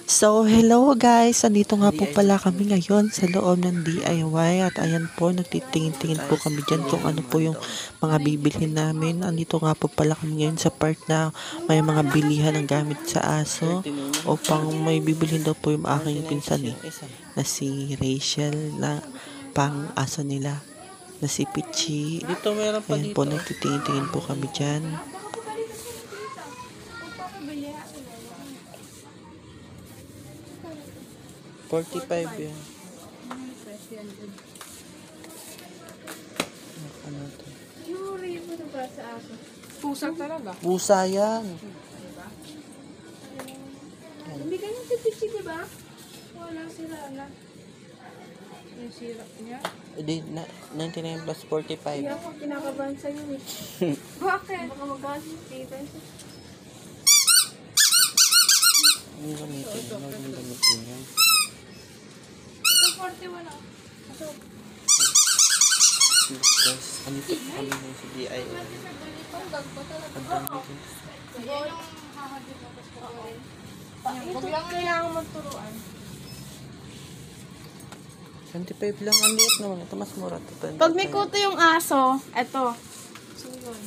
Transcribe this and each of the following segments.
So, hello guys! Andito nga po pala kami ngayon sa loob ng DIY at ayan po, nagtitingin-tingin po kami dyan kung ano po yung mga bibilhin namin. Andito nga po pala kami ngayon sa part na may mga bilihan ng gamit sa aso upang may bibilhin daw po yung aking pinsan na si Rachel na pang aso nila na si Pichi. Ayan po, nagtitingin-tingin po kami dyan. 45 yan. Ano to? Yuri mo ba sa aso? Pusa talaga? Pusa yan. Hindi ganyan si Pichi, diba? Wala sila na. Yung sirap niya. Hindi, 99 plus 45. Hindi ako kinakabahan sa'yo eh. Bakit? Baka mag-asin kita. Hindi gamitin. Hindi gamitin yan. Ito 41 ako. Ito. Guys, ano ito? Ano yung si DIY? Ang gagpo talaga. Ang dami din. Sige, yung hahagin ako sa kukurin. Huwag lang kailangan magturuan. 25 lang. Ang liit naman. Ito mas mura. Pag may kuto yung aso, eto. So yun.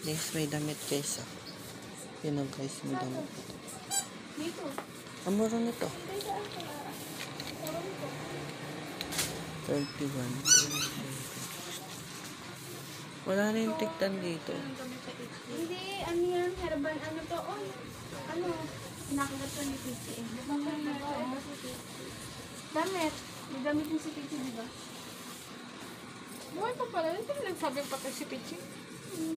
Guys, may damit guys. Yun ang guys, may damit. Dito. Ang mura nito. 31. Wala na yung tigtan dito. Hindi, ano yan, herbal, ano to, oh, ano, nakagat to ni Pichi eh. Damit, may damit yung si Pichi, diba? Buhay pa pala, hindi ko nagsabi patay si Pichi.